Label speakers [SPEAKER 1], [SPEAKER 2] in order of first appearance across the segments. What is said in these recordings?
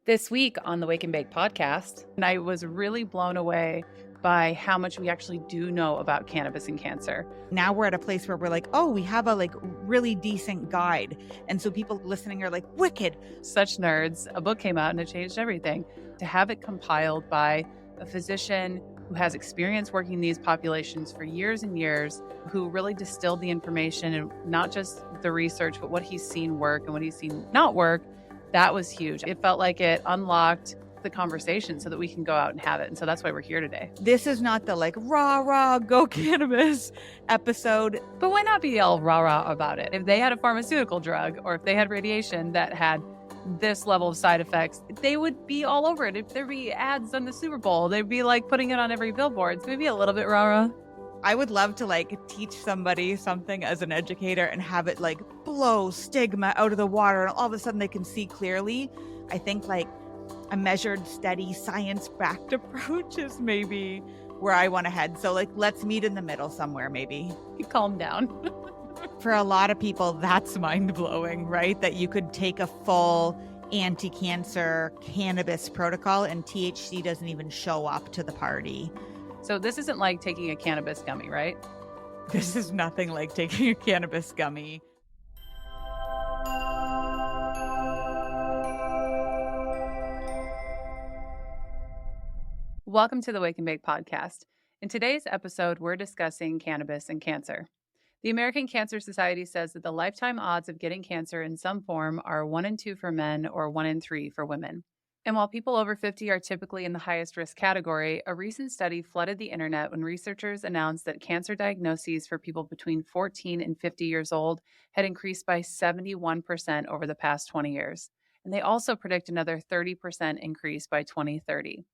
[SPEAKER 1] This week on the Wake and Bake podcast, and I was really blown away by how much we actually do know about cannabis and cancer.
[SPEAKER 2] Now we're at a place where we're like, oh, we have a really decent guide. And so people listening are like, wicked.
[SPEAKER 1] Such nerds. A book came out and it changed everything. To have it compiled by a physician who has experience working in these populations for years and years, who really distilled the information and not just the research, but what he's seen work and what he's seen not work. That was huge. It felt like it unlocked the conversation so that we can go out and have it. And so that's why we're here today.
[SPEAKER 2] This is not the rah, go cannabis episode.
[SPEAKER 1] But why not be all rah about it? If they had a pharmaceutical drug or if they had radiation that had this level of side effects, they would be all over it. If there'd be ads on the Super Bowl, they'd be putting it on every billboard. So maybe a little bit rah.
[SPEAKER 2] I would love to teach somebody something as an educator and have it blow stigma out of the water and all of a sudden they can see clearly. I think a measured, steady, science-backed approach is maybe where I want to head. So let's meet in the middle somewhere maybe.
[SPEAKER 1] Calm down.
[SPEAKER 2] For a lot of people, that's mind-blowing, right? That you could take a full anti-cancer cannabis protocol and THC doesn't even show up to the party.
[SPEAKER 1] So this isn't like taking a cannabis gummy, right?
[SPEAKER 2] This is nothing like taking a cannabis gummy.
[SPEAKER 1] Welcome to the Wake and Bake podcast. In today's episode, we're discussing cannabis and cancer. The American Cancer Society says that the lifetime odds of getting cancer in some form are 1 in 2 for men or 1 in 3 for women. And while people over 50 are typically in the highest risk category, a recent study flooded the internet when researchers announced that cancer diagnoses for people between 14 and 50 years old had increased by 71% over the past 20 years. And they also predict another 30% increase by 2030.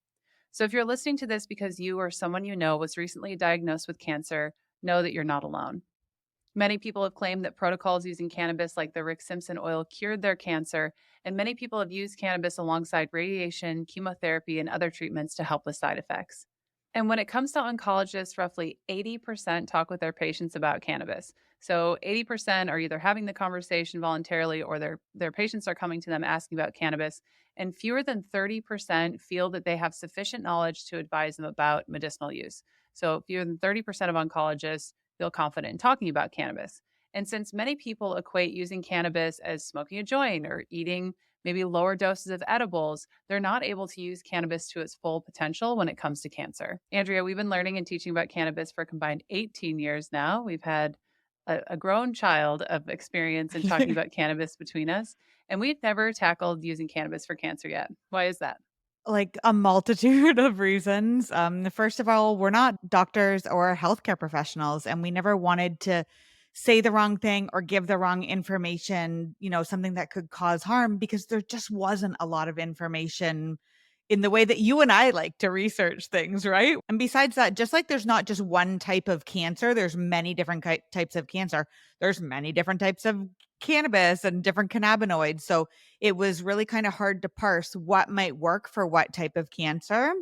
[SPEAKER 1] So if you're listening to this because you or someone you know was recently diagnosed with cancer, know that you're not alone. Many people have claimed that protocols using cannabis like the Rick Simpson oil cured their cancer, and many people have used cannabis alongside radiation, chemotherapy, and other treatments to help with side effects. And when it comes to oncologists, roughly 80% talk with their patients about cannabis. So 80% are either having the conversation voluntarily or their patients are coming to them asking about cannabis. And fewer than 30% feel that they have sufficient knowledge to advise them about medicinal use. So fewer than 30% of oncologists feel confident in talking about cannabis. And since many people equate using cannabis as smoking a joint or eating maybe lower doses of edibles, they're not able to use cannabis to its full potential when it comes to cancer. Andrea, we've been learning and teaching about cannabis for a combined 18 years now. We've had a grown child of experience in talking about cannabis between us, and we've never tackled using cannabis for cancer yet. Why is that?
[SPEAKER 2] A multitude of reasons. First of all, we're not doctors or healthcare professionals, and we never wanted to say the wrong thing or give the wrong information, something that could cause harm, because there just wasn't a lot of information in the way that you and I like to research things, right? And besides that, just like there's not just one type of cancer, there's many different types of cancer. There's many different types of cannabis and different cannabinoids. So it was really kind of hard to parse what might work for what type of cancer.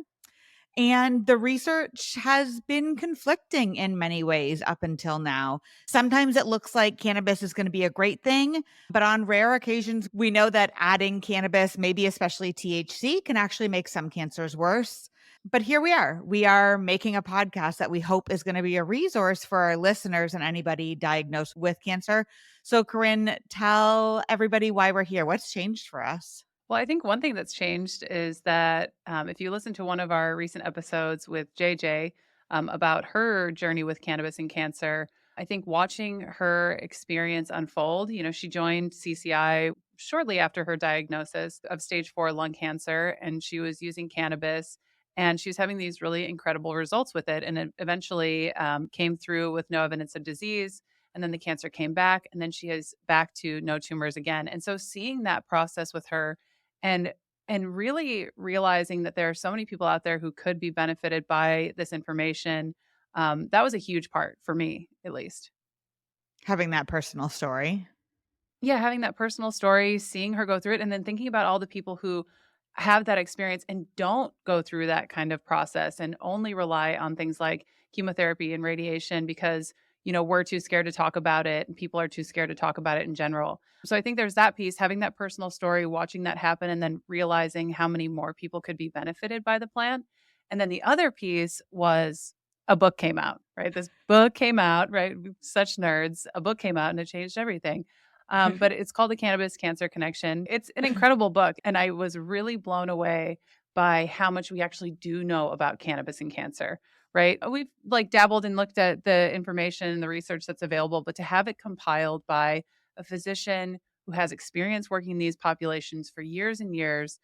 [SPEAKER 2] And the research has been conflicting in many ways up until now. Sometimes it looks like cannabis is going to be a great thing, but on rare occasions, we know that adding cannabis, maybe especially THC, can actually make some cancers worse. But here we are. We are making a podcast that we hope is going to be a resource for our listeners and anybody diagnosed with cancer. So, Corinne, tell everybody why we're here. What's changed for us?
[SPEAKER 1] Well, I think one thing that's changed is that if you listen to one of our recent episodes with JJ about her journey with cannabis and cancer, I think watching her experience unfold, she joined CCI shortly after her diagnosis of stage 4 lung cancer, and she was using cannabis and she was having these really incredible results with it. And it eventually came through with no evidence of disease. And then the cancer came back, and then she is back to no tumors again. And so seeing that process with her and really realizing that there are so many people out there who could be benefited by this information, that was a huge part for me, at least.
[SPEAKER 2] Having that personal story.
[SPEAKER 1] Yeah, having that personal story, seeing her go through it, and then thinking about all the people who have that experience and don't go through that kind of process and only rely on things like chemotherapy and radiation because, we're too scared to talk about it and people are too scared to talk about it in general. So I think there's that piece, having that personal story, watching that happen, and then realizing how many more people could be benefited by the plant. And then the other piece was a book came out, right? This book came out, right? Such nerds. A book came out and it changed everything. But it's called The Cannabis Cancer Connection. It's an incredible book. And I was really blown away by how much we actually do know about cannabis and cancer, right? We've like dabbled and looked at the information and the research that's available, but to have it compiled by a physician who has experience working in these populations for years and years,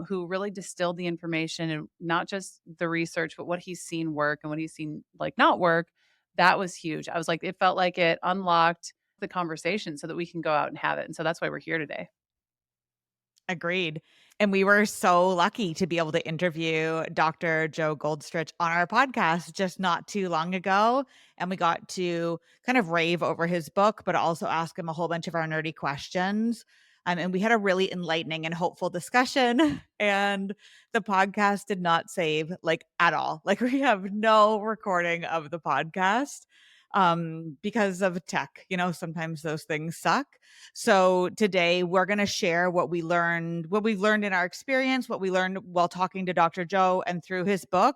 [SPEAKER 1] who really distilled the information and not just the research, but what he's seen work and what he's seen like not work, that was huge. I was like, it felt like it unlocked the conversation so that we can go out and have it. And so that's why we're here today.
[SPEAKER 2] Agreed. And we were so lucky to be able to interview Dr. Joe Goldstrich on our podcast just not too long ago. And we got to kind of rave over his book, but also ask him a whole bunch of our nerdy questions. And we had a really enlightening and hopeful discussion. And the podcast did not save like at all. Like we have no recording of the podcast because of tech. Sometimes those things suck. So today we're going to share what we learned in our experience, what we learned while talking to Dr. Joe and through his book.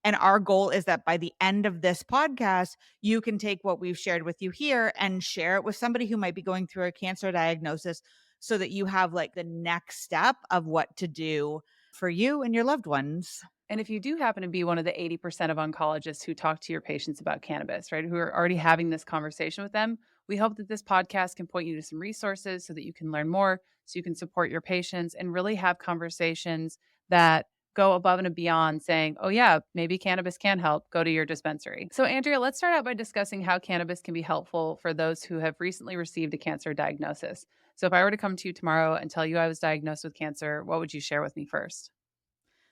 [SPEAKER 2] And our goal is that by the end of this podcast, you can take what we've shared with you here and share it with somebody who might be going through a cancer diagnosis so that you have like the next step of what to do for you and your loved ones.
[SPEAKER 1] And if you do happen to be one of the 80% of oncologists who talk to your patients about cannabis, right, who are already having this conversation with them, we hope that this podcast can point you to some resources so that you can learn more, so you can support your patients and really have conversations that go above and beyond saying, oh, yeah, maybe cannabis can help. Go to your dispensary. So, Andrea, let's start out by discussing how cannabis can be helpful for those who have recently received a cancer diagnosis. So, if I were to come to you tomorrow and tell you I was diagnosed with cancer, what would you share with me first?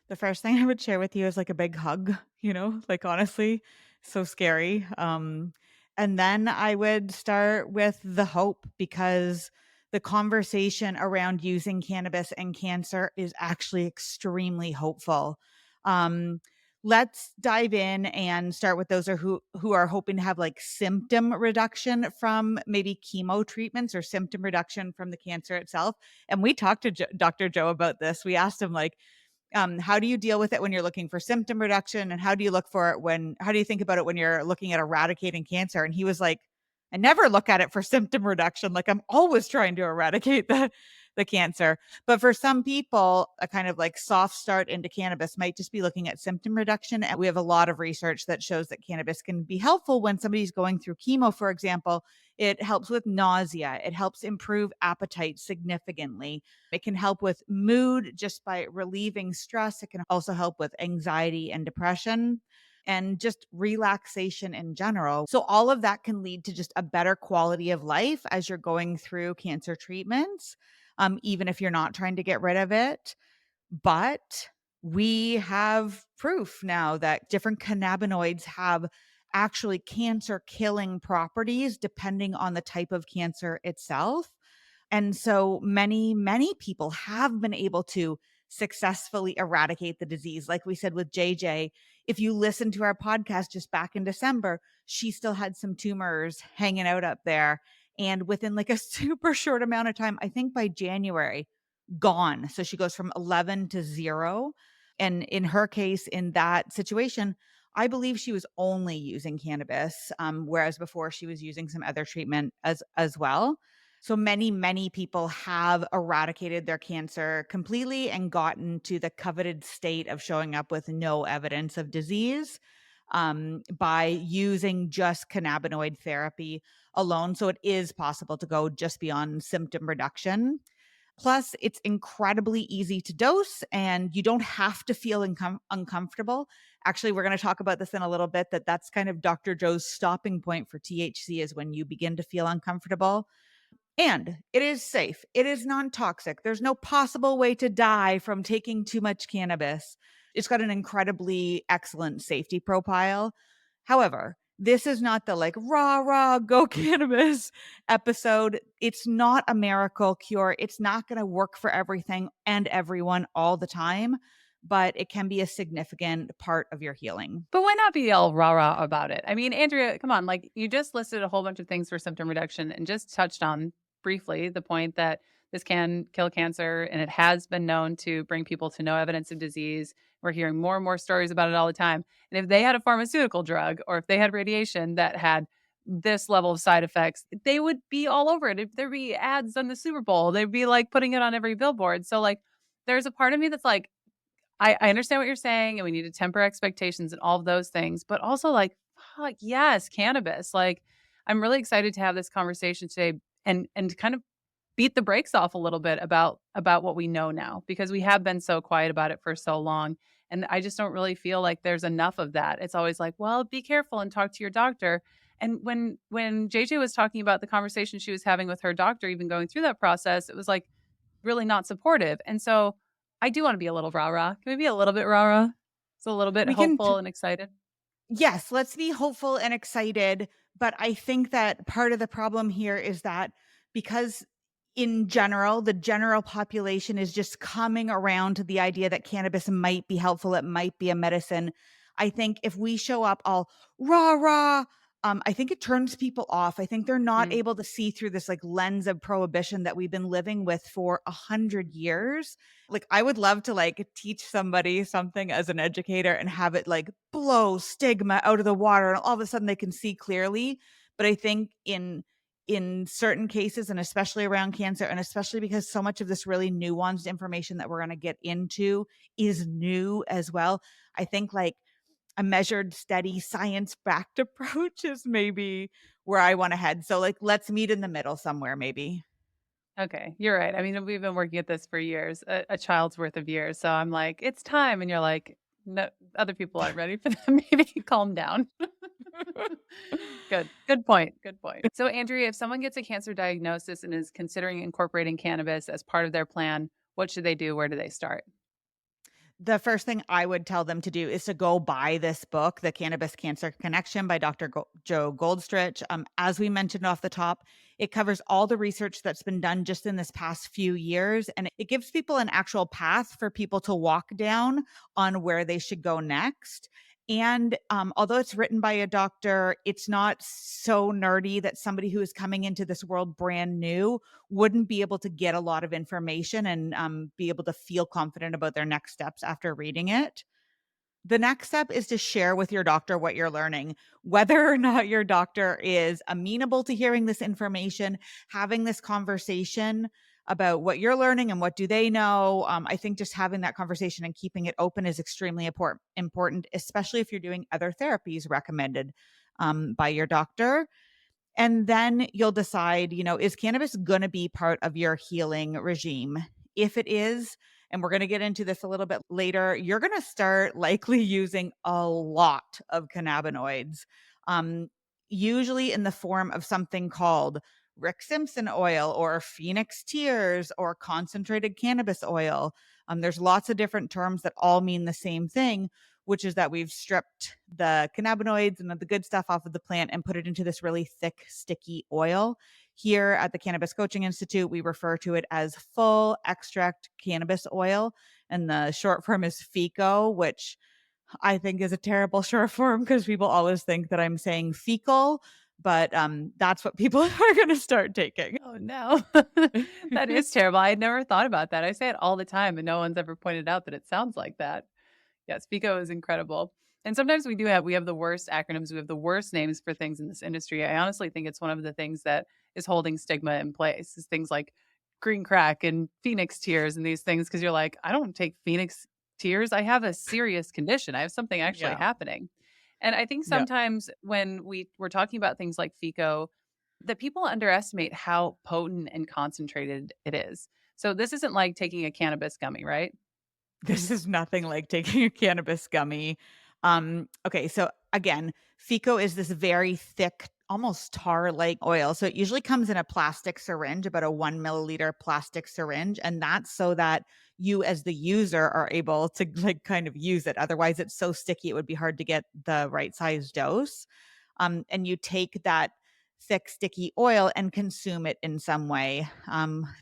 [SPEAKER 2] The first thing I would share with you is like a big hug, like honestly, so scary. And then I would start with the hope because the conversation around using cannabis and cancer is actually extremely hopeful. Um, let's dive in and start with those who are hoping to have like symptom reduction from maybe chemo treatments or symptom reduction from the cancer itself. And we talked to Dr. Joe about this. We asked him like, how do you deal with it when you're looking for symptom reduction? And how do you look for it how do you think about it when you're looking at eradicating cancer? And he was like, I never look at it for symptom reduction. Like I'm always trying to eradicate the cancer. But for some people, a kind of like soft start into cannabis might just be looking at symptom reduction. And we have a lot of research that shows that cannabis can be helpful when somebody's going through chemo, for example. It helps with nausea. It helps improve appetite significantly. It can help with mood just by relieving stress. It can also help with anxiety and depression and just relaxation in general. So, all of that can lead to just a better quality of life as you're going through cancer treatments, even if you're not trying to get rid of it. But we have proof now that different cannabinoids have actually cancer killing properties depending on the type of cancer itself. And so many people have been able to successfully eradicate the disease. Like we said with JJ, if you listen to our podcast just back in December, she still had some tumors hanging out up there. And within like a super short amount of time, I think by January, gone. So she goes from 11 to 0. And in her case, in that situation, I believe she was only using cannabis, whereas before she was using some other treatment as well. So many people have eradicated their cancer completely and gotten to the coveted state of showing up with no evidence of disease by using just cannabinoid therapy alone. So it is possible to go just beyond symptom reduction. Plus, it's incredibly easy to dose and you don't have to feel uncomfortable. Actually, we're going to talk about this in a little bit, that's kind of Dr. Joe's stopping point for THC is when you begin to feel uncomfortable. And it is safe. It is non-toxic. There's no possible way to die from taking too much cannabis. It's got an incredibly excellent safety profile. However, this is not the like rah, go cannabis episode. It's not a miracle cure. It's not going to work for everything and everyone all the time. but it can be a significant part of your healing.
[SPEAKER 1] But why not be all rah-rah about it? I mean, Andrea, come on, like, you just listed a whole bunch of things for symptom reduction and just touched on briefly the point that this can kill cancer, and it has been known to bring people to no evidence of disease. We're hearing more and more stories about it all the time. And if they had a pharmaceutical drug or if they had radiation that had this level of side effects, they would be all over it. There'd be ads on the Super Bowl. They'd be, like, putting it on every billboard. So, like, there's a part of me that's like, I understand what you're saying, and we need to temper expectations and all of those things, but also, like, fuck, yes, cannabis. Like, I'm really excited to have this conversation today and kind of beat the brakes off a little bit about what we know now, because we have been so quiet about it for so long, and I just don't really feel like there's enough of that. It's always like, "Well, be careful and talk to your doctor." And when JJ was talking about the conversation she was having with her doctor, even going through that process, it was, like, really not supportive. And so I do wanna be a little rah-rah. Can we be a little bit rah-rah? It's a little bit
[SPEAKER 2] We can
[SPEAKER 1] hopeful and excited?
[SPEAKER 2] Yes, let's be hopeful and excited. But I think that part of the problem here is that because in general, the general population is just coming around to the idea that cannabis might be helpful, it might be a medicine. I think if we show up all rah rah, I think it turns people off. I think they're not
[SPEAKER 1] Mm,
[SPEAKER 2] able to see through this like lens of prohibition that we've been living with for 100 years. Like, I would love to, like, teach somebody something as an educator and have it, like, blow stigma out of the water, and all of a sudden they can see clearly. But I think in certain cases, and especially around cancer, and especially because so much of this really nuanced information that we're gonna get into is new as well, I think, like, a measured, steady, science-backed approach is maybe where I wanna head. So, like, let's meet in the middle somewhere maybe.
[SPEAKER 1] okay, you're right. I mean, we've been working at this for years, a child's worth of years, so I'm like, "It's time," and you're like, "No, other people aren't ready for that. Maybe calm down." Good. Good point, good point. So, Andrea, if someone gets a cancer diagnosis and is considering incorporating cannabis as part of their plan, what should they do? Where do they start?
[SPEAKER 2] The first thing I would tell them to do is to go buy this book, The Cannabis Cancer Connection by Dr. Joe Goldstrich. As we mentioned off the top, it covers all the research that's been done just in this past few years, and it gives people an actual path for people to walk down on where they should go next. And although it's written by a doctor, it's not so nerdy that somebody who is coming into this world brand new wouldn't be able to get a lot of information and be able to feel confident about their next steps after reading it. The next step is to share with your doctor what you're learning, whether or not your doctor is amenable to hearing this information, having this conversation about what you're learning and what do they know. I think just having that conversation and keeping it open is extremely important, especially if you're doing other therapies recommended by your doctor. And then you'll decide, is cannabis going to be part of your healing regime? If it is, and we're going to get into this a little bit later, you're going to start likely using a lot of cannabinoids, um, usually in the form of something called Rick Simpson oil or Phoenix tears or concentrated cannabis oil. There's lots of different terms that all mean the same thing, which is that we've stripped the cannabinoids and the good stuff off of the plant and put it into this really thick, sticky oil. Here at the Cannabis Coaching Institute, we refer to it as full extract cannabis oil. And the short form is FECO, which I think is a terrible short form because people always think that I'm saying fecal, but that's what people are going to start taking.
[SPEAKER 1] Oh, no. That is terrible. I had never thought about that. I say it all the time, and no one's ever pointed out that it sounds like that. Yes, Pico is incredible. And sometimes we have the worst acronyms, we have the worst names for things in this industry. I honestly think it's one of the things that is holding stigma in place, is things like green crack and Phoenix tears and these things, because you're like, I don't take Phoenix tears. I have a serious condition. I have something actually
[SPEAKER 2] Yeah.
[SPEAKER 1] happening. And I think
[SPEAKER 2] Yeah.
[SPEAKER 1] sometimes when we're talking about things like FICO, that people underestimate how potent and concentrated it is. So this isn't like taking a cannabis gummy, right?
[SPEAKER 2] This is nothing like taking a cannabis gummy. Okay, so again, FICO is this very thick, almost tar-like oil. So it usually comes in a plastic syringe, about a 1 milliliter plastic syringe, and that's so that you as the user are able to like kind of use it. Otherwise, it's so sticky it would be hard to get the right size dose. And you take thick, sticky oil and consume it in some way.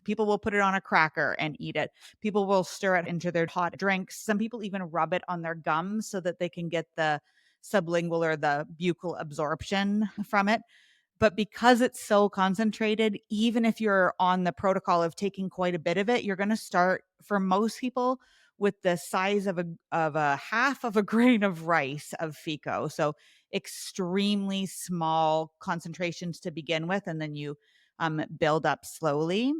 [SPEAKER 2] People will put it on a cracker and eat it. People will stir it into their hot drinks. Some people even rub it on their gums so that they can get the sublingual or the buccal absorption from it. But because it's so concentrated, even if you're on the protocol of taking quite a bit of it, you're going to start for most people with the size of a half of a grain of rice of FICO. So extremely small concentrations to begin with, and then you build up slowly.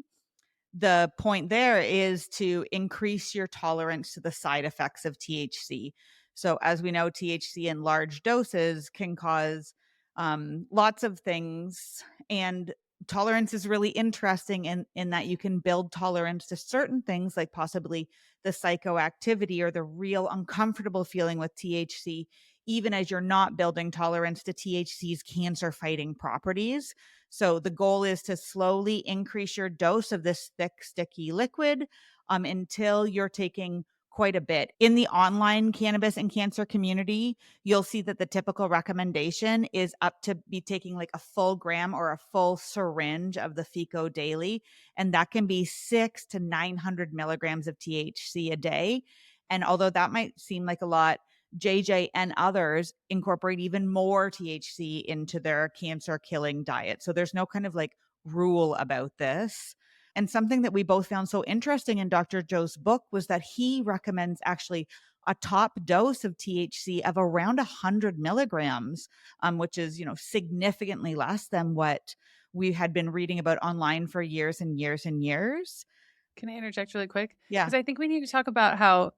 [SPEAKER 2] The point there is to increase your tolerance to the side effects of THC. So, as we know, THC in large doses can cause lots of things. And tolerance is really interesting in that you can build tolerance to certain things, like possibly the psychoactivity or the real uncomfortable feeling with THC, even as you're not building tolerance to THC's cancer fighting properties. So the goal is to slowly increase your dose of this thick, sticky liquid until you're taking quite a bit. In the online cannabis and cancer community, you'll see that the typical recommendation is up to be taking like a full gram or a full syringe of the FICO daily. And that can be 6 to 900 milligrams of THC a day. And although that might seem like a lot, JJ and others incorporate even more THC into their cancer killing diet. So there's no kind of like rule about this. And something that we both found so interesting in Dr. Joe's book was that he recommends actually a top dose of THC of around 100 milligrams, which is, significantly less than what we had been reading about online for years and years and years.
[SPEAKER 1] Can I interject really quick?
[SPEAKER 2] Yeah.
[SPEAKER 1] Because I think we need to talk about how,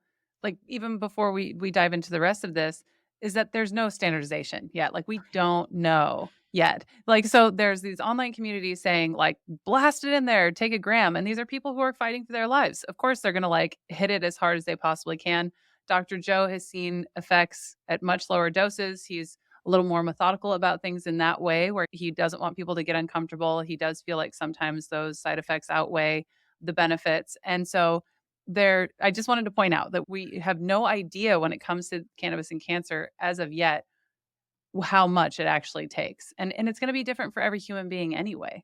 [SPEAKER 1] like, even before we dive into the rest of this, is that there's no standardization yet. Like, we don't know yet. Like, so there's these online communities saying, like, blast it in there, take a gram. And these are people who are fighting for their lives. Of course, they're going to like hit it as hard as they possibly can. Dr. Joe has seen effects at much lower doses. He's a little more methodical about things in that way, where he doesn't want people to get uncomfortable. He does feel like sometimes those side effects outweigh the benefits. And so I just wanted to point out that we have no idea when it comes to cannabis and cancer as of yet how much it actually takes. And it's going to be different for every human being anyway.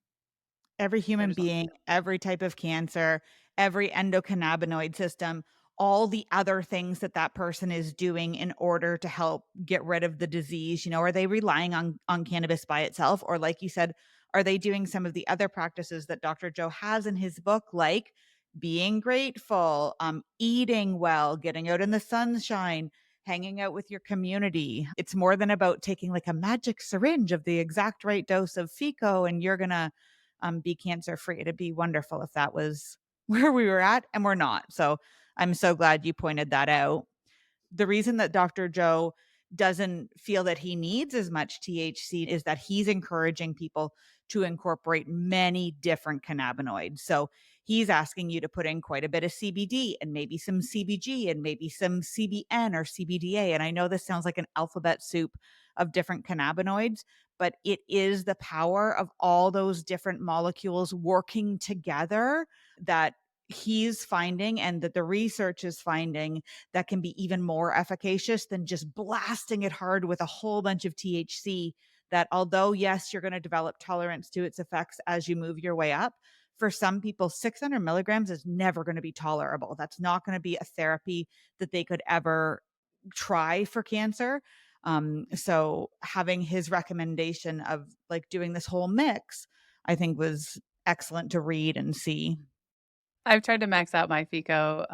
[SPEAKER 2] Every
[SPEAKER 1] So I
[SPEAKER 2] human
[SPEAKER 1] just want
[SPEAKER 2] being, every type of cancer, every endocannabinoid system, all the other things that that person is doing in order to help get rid of the disease. Are they relying on cannabis by itself, or like you said, are they doing some of the other practices that Dr. Joe has in his book, like being grateful, eating well, getting out in the sunshine, hanging out with your community? It's more than about taking like a magic syringe of the exact right dose of FICO and you're gonna be cancer free. It'd be wonderful if that was where we were at, and we're not. So I'm so glad you pointed that out. The reason that Dr. Joe doesn't feel that he needs as much THC is that he's encouraging people to incorporate many different cannabinoids. So he's asking you to put in quite a bit of CBD and maybe some CBG and maybe some CBN or CBDA. And I know this sounds like an alphabet soup of different cannabinoids, but it is the power of all those different molecules working together that he's finding and that the research is finding that can be even more efficacious than just blasting it hard with a whole bunch of THC. That although, yes, you're going to develop tolerance to its effects as you move your way up, for some people, 600 milligrams is never going to be tolerable. That's not going to be a therapy that they could ever try for cancer. So having his recommendation of like doing this whole mix, I think was excellent to read and see.
[SPEAKER 1] I've tried to max out my FICO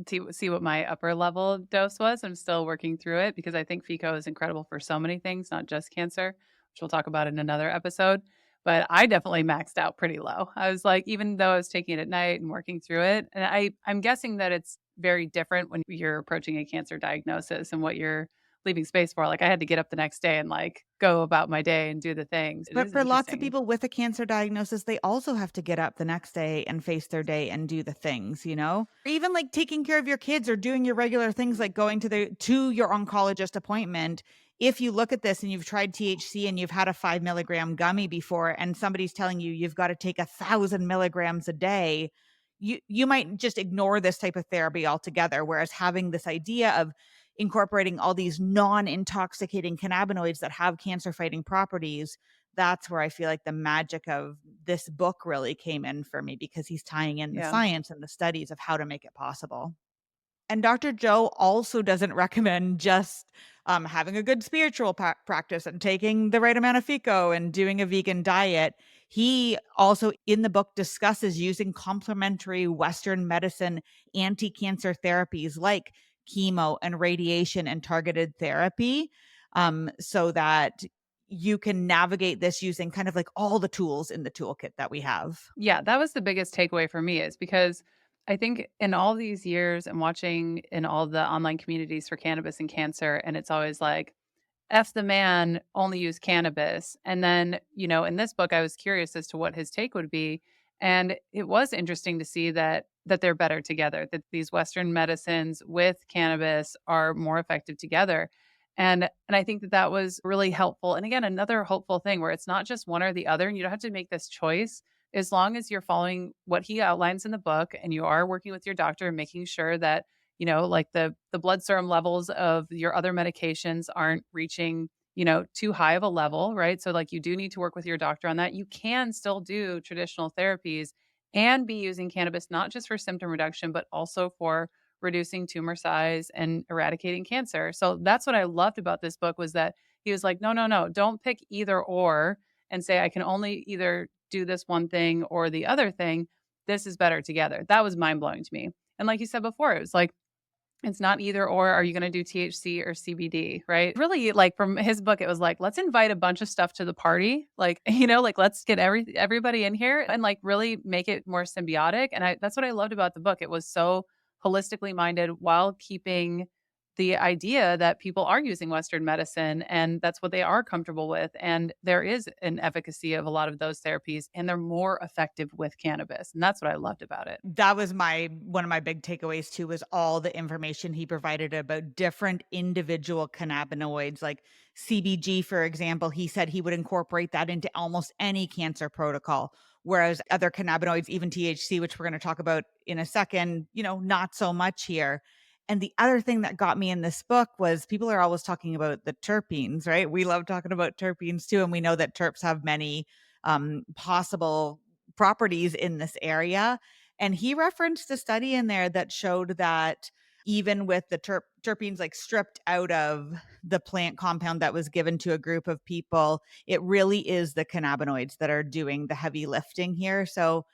[SPEAKER 1] to see what my upper level dose was. I'm still working through it because I think FICO is incredible for so many things, not just cancer, which we'll talk about in another episode. But I definitely maxed out pretty low. I was like, even though I was taking it at night and working through it, and I'm guessing that it's very different when you're approaching a cancer diagnosis and what you're leaving space for. Like I had to get up the next day and like go about my day and do the things. It
[SPEAKER 2] But
[SPEAKER 1] is
[SPEAKER 2] for lots of
[SPEAKER 1] interesting.
[SPEAKER 2] people with a cancer diagnosis, they also have to get up the next day and face their day and do the things. Or even like taking care of your kids or doing your regular things like going to your oncologist appointment. If you look at this and you've tried THC and you've had a 5 milligram gummy before and somebody's telling you you've got to take 1,000 milligrams a day, you might just ignore this type of therapy altogether. Whereas having this idea of incorporating all these non-intoxicating cannabinoids that have cancer fighting properties, that's where I feel like the magic of this book really came in for me, because he's tying in the
[SPEAKER 1] Yeah.
[SPEAKER 2] science and the studies of how to make it possible. And Dr. Joe also doesn't recommend just having a good spiritual practice and taking the right amount of FICO and doing a vegan diet. He also, in the book, discusses using complementary Western medicine anti cancer therapies like chemo and radiation and targeted therapy, so that you can navigate this using kind of like all the tools in the toolkit that we have.
[SPEAKER 1] Yeah, that was the biggest takeaway for me is because I think in all these years and watching in all the online communities for cannabis and cancer, and it's always like, F the man, only use cannabis. And then, in this book, I was curious as to what his take would be. And it was interesting to see that they're better together, that these Western medicines with cannabis are more effective together. And I think that that was really helpful. And again, another hopeful thing where it's not just one or the other, and you don't have to make this choice as long as you're following what he outlines in the book and you are working with your doctor and making sure that like the blood serum levels of your other medications aren't reaching, too high of a level, right? So like you do need to work with your doctor on that. You can still do traditional therapies and be using cannabis not just for symptom reduction but also for reducing tumor size and eradicating cancer. So that's what I loved about this book was that he was like, "No, no, no, don't pick either or and say I can only either do this one thing or the other thing. This is better together." That was mind-blowing to me. And like you said before, it was like it's not either or, are you gonna do THC or CBD, right? Really, like, from his book, it was like, let's invite a bunch of stuff to the party. Like, like, let's get everybody in here and, like, really make it more symbiotic, and I that's what I loved about the book. It was so holistically minded while keeping the idea that people are using Western medicine, and that's what they are comfortable with, and there is an efficacy of a lot of those therapies, and they're more effective with cannabis, and that's what I loved about it.
[SPEAKER 2] That was my one of my big takeaways too, was all the information he provided about different individual cannabinoids, like CBG, for example. He said he would incorporate that into almost any cancer protocol, whereas other cannabinoids, even THC, which we're going to talk about in a second, not so much here. And the other thing that got me in this book was people are always talking about the terpenes, right? We love talking about terpenes too, and we know that terps have many possible properties in this area. And he referenced a study in there that showed that even with the terpenes like stripped out of the plant compound that was given to a group of people, it really is the cannabinoids that are doing the heavy lifting here. So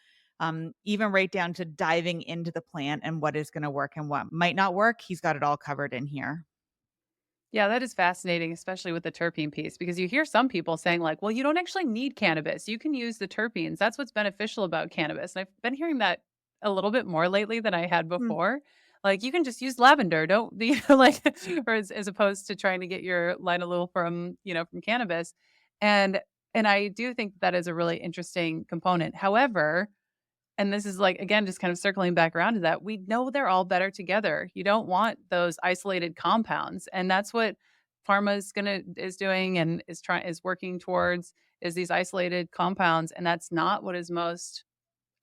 [SPEAKER 2] even right down to diving into the plant and what is going to work and what might not work, he's got it all covered in here.
[SPEAKER 1] Yeah, that is fascinating, especially with the terpene piece, because you hear some people saying, like, well, you don't actually need cannabis. You can use the terpenes. That's what's beneficial about cannabis. And I've been hearing that a little bit more lately than I had
[SPEAKER 2] Mm.
[SPEAKER 1] before. Like, you can just use lavender. Don't, like, or as opposed to trying to get your linalool from, from cannabis. And, and I do think that is a really interesting component. However, and this is like, again, just kind of circling back around to that. We know they're all better together. You don't want those isolated compounds. And that's what pharma is doing and is working towards is these isolated compounds. And that's not what is most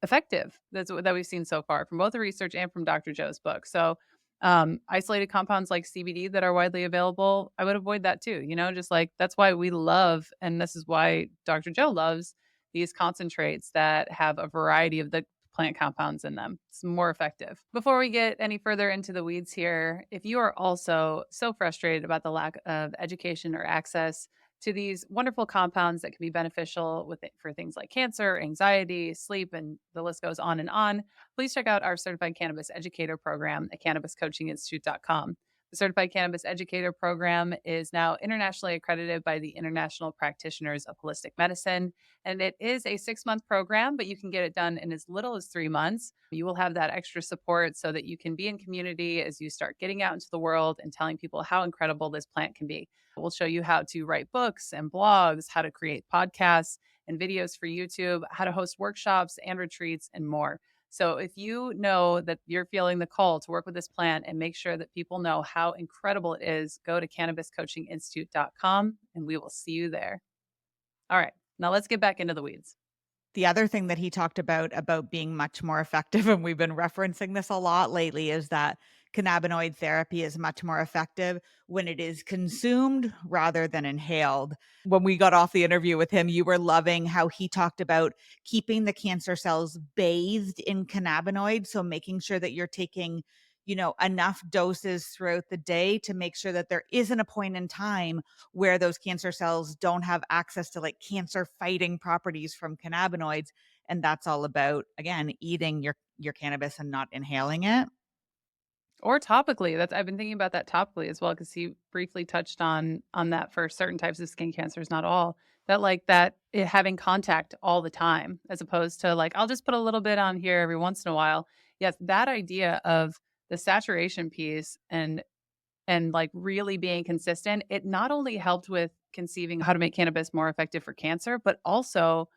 [SPEAKER 1] effective that we've seen so far from both the research and from Dr. Joe's book. So, isolated compounds like CBD that are widely available, I would avoid that too. Just like that's why we love, and this is why Dr. Joe loves these concentrates that have a variety of the plant compounds in them. It's more effective. Before we get any further into the weeds here, if you are also so frustrated about the lack of education or access to these wonderful compounds that can be beneficial for things like cancer, anxiety, sleep, and the list goes on, please check out our Certified Cannabis Educator program at cannabiscoachinginstitute.com. The Certified Cannabis Educator program is now internationally accredited by the International Practitioners of Holistic Medicine, and it is a 6-month program, but you can get it done in as little as 3 months. You will have that extra support so that you can be in community as you start getting out into the world and telling people how incredible this plant can be. We'll show you how to write books and blogs, how to create podcasts and videos for YouTube, how to host workshops and retreats, and more. So if you know that you're feeling the call to work with this plant and make sure that people know how incredible it is, go to cannabiscoachinginstitute.com and we will see you there. All right, now let's get back into the weeds.
[SPEAKER 2] The other thing that he talked about being much more effective, and we've been referencing this a lot lately, is that cannabinoid therapy is much more effective when it is consumed rather than inhaled. When we got off the interview with him, you were loving how he talked about keeping the cancer cells bathed in cannabinoids. So making sure that you're taking, enough doses throughout the day to make sure that there isn't a point in time where those cancer cells don't have access to like cancer fighting properties from cannabinoids. And that's all about, again, eating your cannabis and not inhaling it.
[SPEAKER 1] Or topically. That's I've been thinking about that topically as well because he briefly touched on that for certain types of skin cancers, not all. That like that it having contact all the time as opposed to like I'll just put a little bit on here every once in a while. Yes, that idea of the saturation piece and like really being consistent, it not only helped with conceiving how to make cannabis more effective for cancer, but also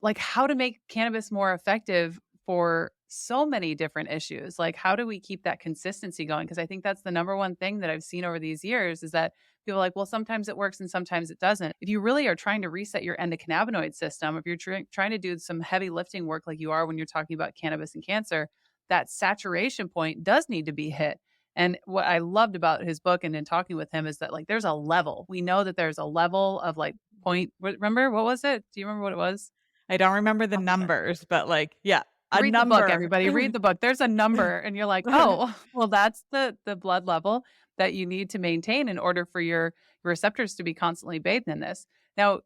[SPEAKER 1] like how to make cannabis more effective for so many different issues. Like, how do we keep that consistency going? Because I think that's the number one thing that I've seen over these years is that people are like, well, sometimes it works and sometimes it doesn't. If you really are trying to reset your endocannabinoid system, if you're trying to do some heavy lifting work like you are when you're talking about cannabis and cancer, that saturation point does need to be hit. And what I loved about his book and in talking with him is that like there's a level. We know that there's a level of like point. Remember what was it? Do you remember what it was?
[SPEAKER 2] I don't remember the
[SPEAKER 1] Off the top.
[SPEAKER 2] numbers, but like, yeah, a
[SPEAKER 1] Read the book,
[SPEAKER 2] number.
[SPEAKER 1] everybody, read the book. There's a number and you're like, "Oh, well, that's the blood level that you need to maintain in order for your receptors to be constantly bathed in this." Now,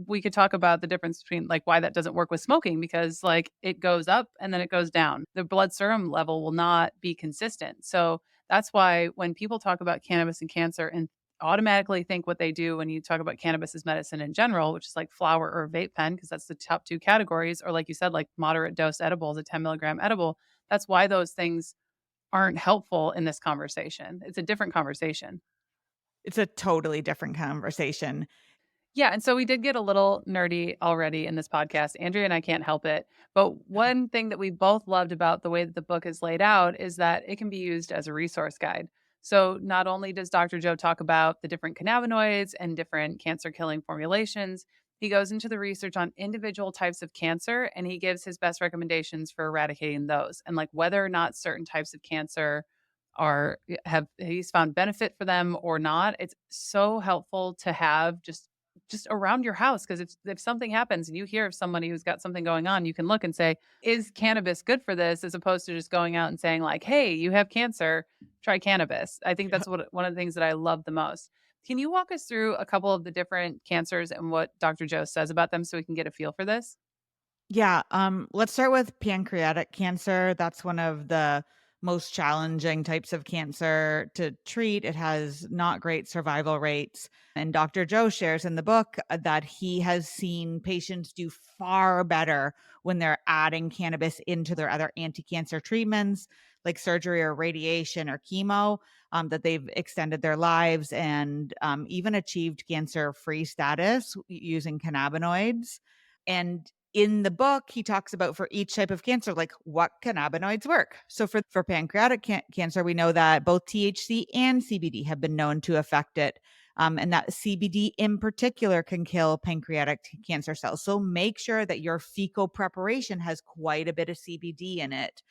[SPEAKER 1] we could talk about the difference between, like, why that doesn't work with smoking because, like, it goes up and then it goes down. The blood serum level will not be consistent. So, that's why when people talk about cannabis and cancer and automatically think what they do when you talk about cannabis as medicine in general, which is like flower or vape pen, because that's the top two categories, or like you said, like moderate dose edibles, a 10 milligram edible. That's why those things aren't helpful in this conversation. It's a different conversation.
[SPEAKER 2] It's a totally different conversation.
[SPEAKER 1] Yeah, and so we did get a little nerdy already in this podcast. Andrea and I can't help it. But one thing that we both loved about the way that the book is laid out is that it can be used as a resource guide. So not only does Dr. Joe talk about the different cannabinoids and different cancer killing formulations, he goes into the research on individual types of cancer and he gives his best recommendations for eradicating those and like whether or not certain types of cancer are have he's found benefit for them or not. It's so helpful to have just around your house because if something happens and you hear of somebody who's got something going on, you can look and say, "Is cannabis good for this?" As opposed to just going out and saying like, "Hey, you have cancer, try cannabis." I think that's what one of the things that I love the most. Can you walk us through a couple of the different cancers and what Dr. Joe says about them so we can get a feel for this?
[SPEAKER 2] Yeah, let's start with pancreatic cancer. That's one of the most challenging types of cancer to treat. It has not great survival rates. And Dr. Joe shares in the book that he has seen patients do far better when they're adding cannabis into their other anti cancer treatments, like surgery or radiation or chemo, that they've extended their lives and even achieved cancer free status using cannabinoids. And in the book, he talks about for each type of cancer, like what cannabinoids work. So for pancreatic cancer, we know that both THC and CBD have been known to affect it. And that CBD in particular can kill pancreatic cancer cells. So make sure that your fecal preparation has quite a bit of CBD in it.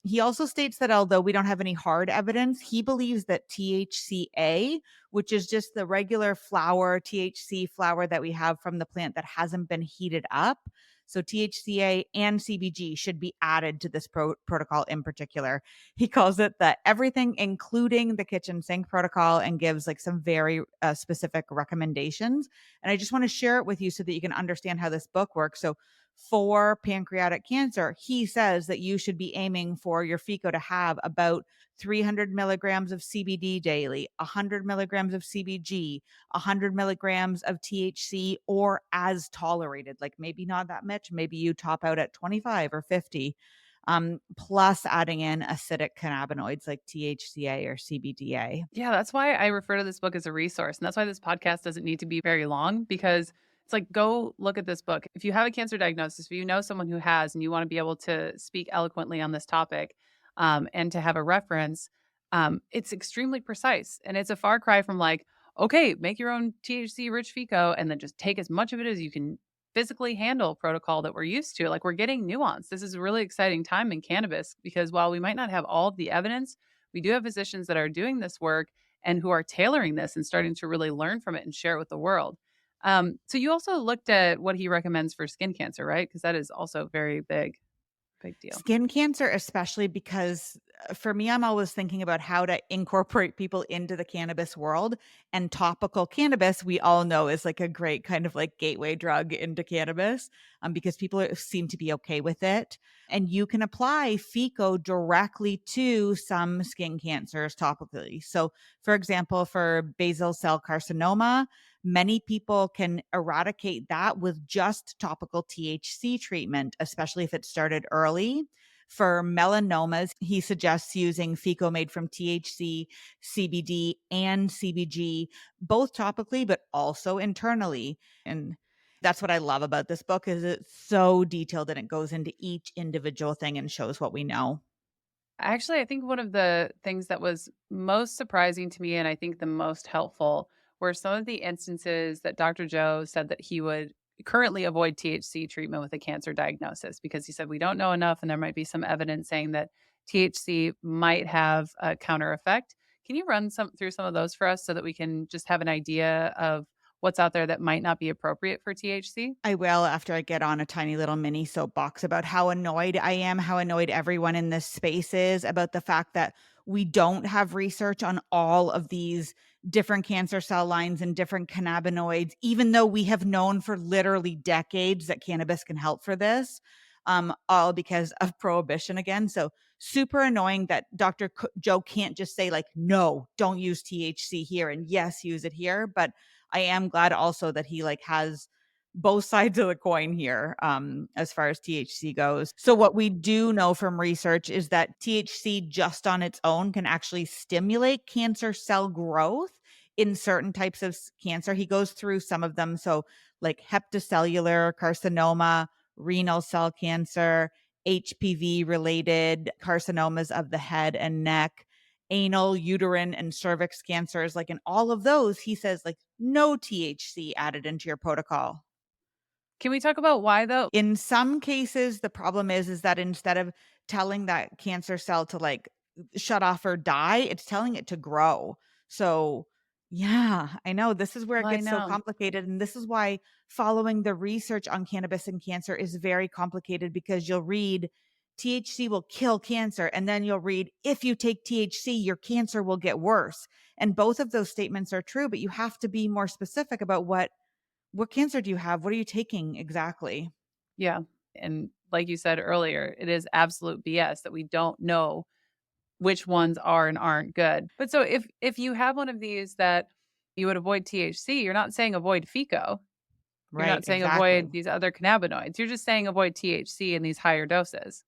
[SPEAKER 2] He also states that although we don't have any hard evidence, he believes that THCA, which is just the regular flower, THC flower that we have from the plant that hasn't been heated up. So THCA and CBG should be added to this protocol in particular. He calls it the everything, including the kitchen sink protocol, and gives like some very specific recommendations. And I just want to share it with you so that you can understand how this book works. So for pancreatic cancer, he says that you should be aiming for your FICO to have about 300 milligrams of CBD daily, 100 milligrams of CBG, 100 milligrams of THC, or as tolerated. Like maybe not that much. Maybe you top out at 25 or 50, plus adding in acidic cannabinoids like THCA or CBDA.
[SPEAKER 1] Yeah, that's why I refer to this book as a resource. And that's why this podcast doesn't need to be very long because it's like, go look at this book. If you have a cancer diagnosis, if you know someone who has, and you want to be able to speak eloquently on this topic and to have a reference, it's extremely precise. And it's a far cry from like, okay, make your own THC rich FICO and then just take as much of it as you can physically handle protocol that we're used to. Like we're getting nuance. This is a really exciting time in cannabis because while we might not have all of the evidence, we do have physicians that are doing this work and who are tailoring this and starting to really learn from it and share it with the world. So you also looked at what he recommends for skin cancer, right? Because that is also very big deal.
[SPEAKER 2] Skin cancer, especially because for me, I'm always thinking about how to incorporate people into the cannabis world. And topical cannabis, we all know, is like a great kind of like gateway drug into cannabis because seem to be okay with it. And you can apply FICO directly to some skin cancers topically. So, for example, for basal cell carcinoma, many people can eradicate that with just topical THC treatment, especially if it started early. For melanomas, he suggests using FICO made from THC, CBD, and CBG, both topically, but also internally. And that's what I love about this book is it's so detailed and it goes into each individual thing and shows what we know.
[SPEAKER 1] Actually, I think one of the things that was most surprising to me and I think the most helpful were some of the instances that Dr. Joe said that he would currently avoid THC treatment with a cancer diagnosis because he said we don't know enough and there might be some evidence saying that THC might have a counter effect. Can you run some through some of those for us so that we can just have an idea of what's out there that might not be appropriate for THC?
[SPEAKER 2] I will after I get on a tiny little mini soapbox about how annoyed I am, how annoyed everyone in this space is about the fact that we don't have research on all of these different cancer cell lines and different cannabinoids, even though we have known for literally decades that cannabis can help for this, all because of prohibition again. So super annoying that Joe can't just say like, no, don't use THC here and yes, use it here. But I am glad also that he like has both sides of the coin here as far as THC goes. So what we do know from research is that THC just on its own can actually stimulate cancer cell growth in certain types of cancer. He goes through some of them. So like hepatocellular carcinoma, renal cell cancer, HPV related carcinomas of the head and neck, anal, uterine, and cervix cancers. Like in all of those, he says like no THC added into your protocol.
[SPEAKER 1] Can we talk about why though?
[SPEAKER 2] In some cases, the problem is that instead of telling that cancer cell to like shut off or die, it's telling it to grow. So, yeah, I know this is where it
[SPEAKER 1] Well, I
[SPEAKER 2] gets so
[SPEAKER 1] know.
[SPEAKER 2] complicated. And this is why following the research on cannabis and cancer is very complicated because you'll read THC will kill cancer. And then you'll read if you take THC, your cancer will get worse. And both of those statements are true, but you have to be more specific about what cancer do you have? What are you taking exactly?
[SPEAKER 1] Yeah. And like you said earlier, it is absolute BS that we don't know which ones are and aren't good. But so if you have one of these that you would avoid THC, you're not saying avoid FICO. You're
[SPEAKER 2] Right,
[SPEAKER 1] not saying avoid
[SPEAKER 2] exactly.
[SPEAKER 1] these other cannabinoids. You're just saying avoid THC in these higher doses.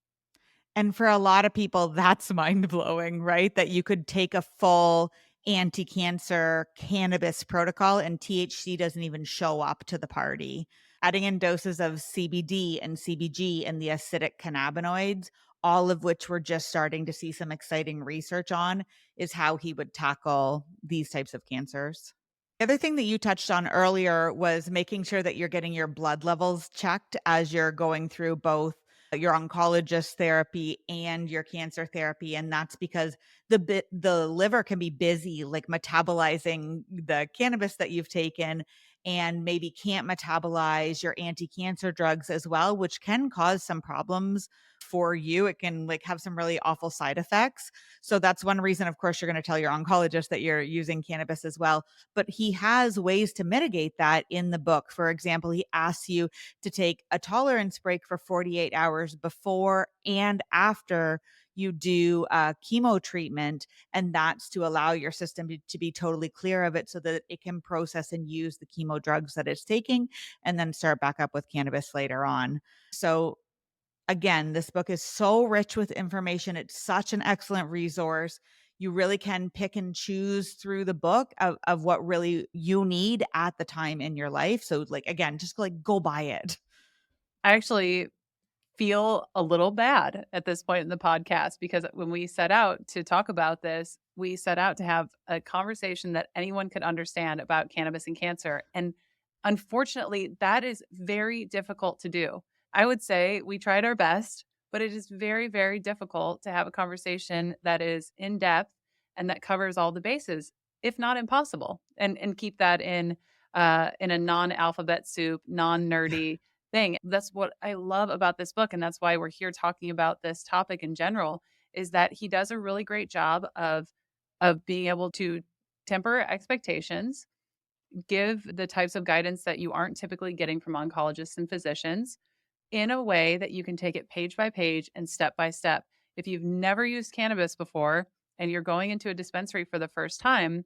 [SPEAKER 2] And for a lot of people, that's mind blowing, right? That you could take a full anti cancer cannabis protocol and THC doesn't even show up to the party. Adding in doses of CBD and CBG and the acidic cannabinoids, all of which we're just starting to see some exciting research on, is how he would tackle these types of cancers. The other thing that you touched on earlier was making sure that you're getting your blood levels checked as you're going through both your oncologist therapy and your cancer therapy. And that's because the liver can be busy like metabolizing the cannabis that you've taken and maybe can't metabolize your anti-cancer drugs as well, which can cause some problems for you. It can like have some really awful side effects. So that's one reason, of course, you're going to tell your oncologist that you're using cannabis as well. But he has ways to mitigate that in the book. For example, he asks you to take a tolerance break for 48 hours before and after you do chemo treatment. And that's to allow your system to be totally clear of it so that it can process and use the chemo drugs that it's taking and then start back up with cannabis later on. So again, this book is so rich with information. It's such an excellent resource. You really can pick and choose through the book of what really you need at the time in your life. So like again, just like go buy it.
[SPEAKER 1] I actually feel a little bad at this point in the podcast because when we set out to talk about this, we set out to have a conversation that anyone could understand about cannabis and cancer. And unfortunately, that is very difficult to do. I would say we tried our best, but it is very, very difficult to have a conversation that is in depth and that covers all the bases, if not impossible, and keep that in a non-alphabet soup, non-nerdy thing. That's what I love about this book, and that's why we're here talking about this topic in general, is that he does a really great job of being able to temper expectations, give the types of guidance that you aren't typically getting from oncologists and physicians in a way that you can take it page by page and step by step. If you've never used cannabis before and you're going into a dispensary for the first time,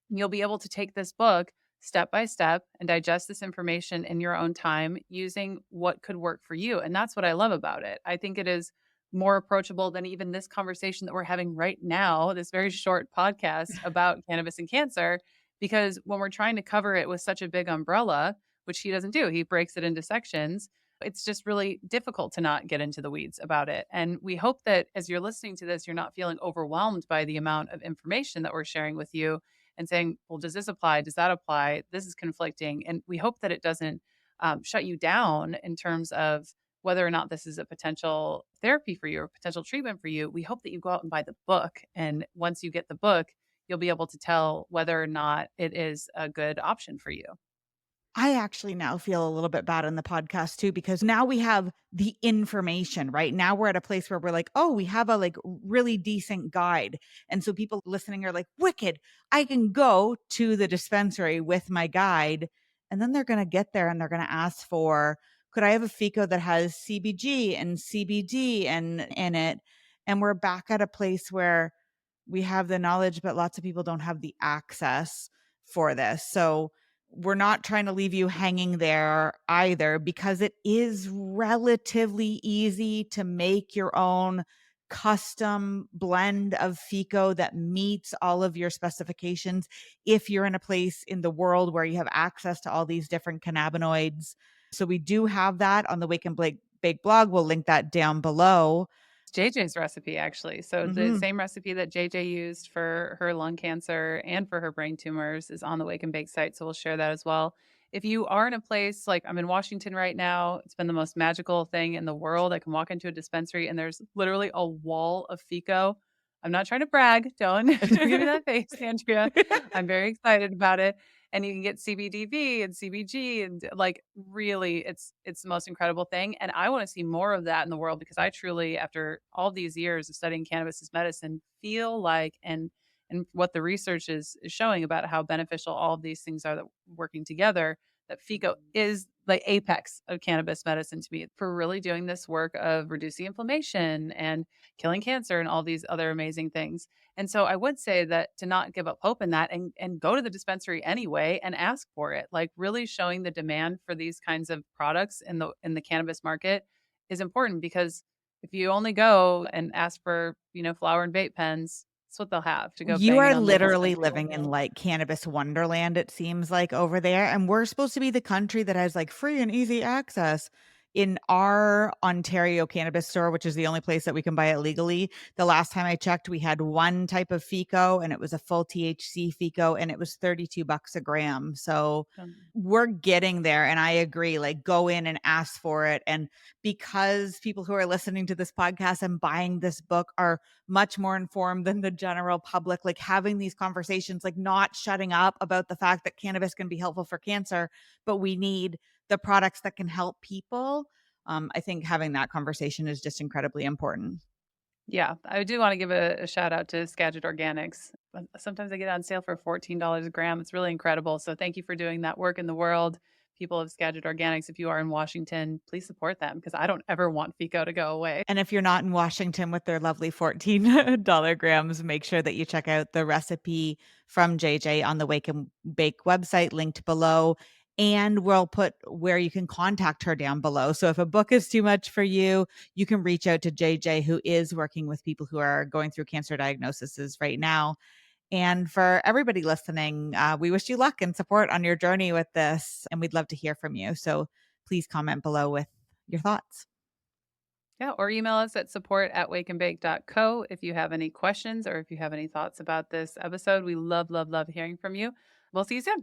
[SPEAKER 1] you'll be able to take this book step by step and digest this information in your own time using what could work for you. And that's what I love about it. I think it is more approachable than even this conversation that we're having right now, this very short podcast about cannabis and cancer, because when we're trying to cover it with such a big umbrella, which he doesn't do, he breaks it into sections. It's just really difficult to not get into the weeds about it. And we hope that as you're listening to this, you're not feeling overwhelmed by the amount of information that we're sharing with you and saying, well, does this apply? Does that apply? This is conflicting. And we hope that it doesn't shut you down in terms of whether or not this is a potential therapy for you or potential treatment for you. We hope that you go out and buy the book. And once you get the book, you'll be able to tell whether or not it is a good option for you.
[SPEAKER 2] I actually now feel a little bit bad on the podcast too, because now we have the information, right? Now we're at a place where we're like, oh, we have a like really decent guide. And so people listening are like, wicked, I can go to the dispensary with my guide. And then they're going to get there and they're going to ask for, could I have a FICO that has CBG and CBD and in it? And we're back at a place where we have the knowledge, but lots of people don't have the access for this. So we're not trying to leave you hanging there either, because it is relatively easy to make your own custom blend of FICO that meets all of your specifications if you're in a place in the world where you have access to all these different cannabinoids. So we do have that on the Wake and Bake blog. We'll link that down below.
[SPEAKER 1] JJ's recipe, actually. So the
[SPEAKER 2] Mhm.
[SPEAKER 1] same recipe that JJ used for her lung cancer and for her brain tumors is on the Wake and Bake site. So we'll share that as well. If you are in a place like I'm in Washington right now, it's been the most magical thing in the world. I can walk into a dispensary and there's literally a wall of FICO. I'm not trying to brag. Don't, don't give me that face, Andrea. I'm very excited about it. And you can get CBDV and CBG and like really it's the most incredible thing. And I want to see more of that in the world because I truly, after all these years of studying cannabis as medicine, feel like and what the research is showing about how beneficial all of these things are that working together, that FICO is the apex of cannabis medicine to me for really doing this work of reducing inflammation and killing cancer and all these other amazing things. And so I would say that to not give up hope in that and go to the dispensary anyway and ask for it. Like really showing the demand for these kinds of products in the cannabis market is important because if you only go and ask for, flower and vape pens, that's what they'll have to go
[SPEAKER 2] You
[SPEAKER 1] banging
[SPEAKER 2] are
[SPEAKER 1] on the
[SPEAKER 2] literally
[SPEAKER 1] dispensary
[SPEAKER 2] living in
[SPEAKER 1] window.
[SPEAKER 2] like cannabis wonderland, it seems like over there. And we're supposed to be the country that has like free and easy access. In our Ontario cannabis store, which is the only place that we can buy it legally, the last time I checked, we had one type of FICO and it was a full THC FICO and it was $32 a gram. So we're getting there. And I agree, like go in and ask for it. And because people who are listening to this podcast and buying this book are much more informed than the general public, like having these conversations, like not shutting up about the fact that cannabis can be helpful for cancer, but we need the products that can help people. I think having that conversation is just incredibly important.
[SPEAKER 1] Yeah, I do wanna give a shout out to Skagit Organics. Sometimes they get on sale for $14 a gram. It's really incredible. So thank you for doing that work in the world. People of Skagit Organics, if you are in Washington, please support them because I don't ever want FICO to go away.
[SPEAKER 2] And if you're not in Washington with their lovely $14 grams, make sure that you check out the recipe from JJ on the Wake and Bake website linked below. And we'll put where you can contact her down below. So if a book is too much for you, you can reach out to JJ, who is working with people who are going through cancer diagnoses right now. And for everybody listening, we wish you luck and support on your journey with this. And we'd love to hear from you. So please comment below with your thoughts.
[SPEAKER 1] Yeah, or email us at support@wakeandbake.co if you have any questions or if you have any thoughts about this episode. We love, love, love hearing from you. We'll see you soon.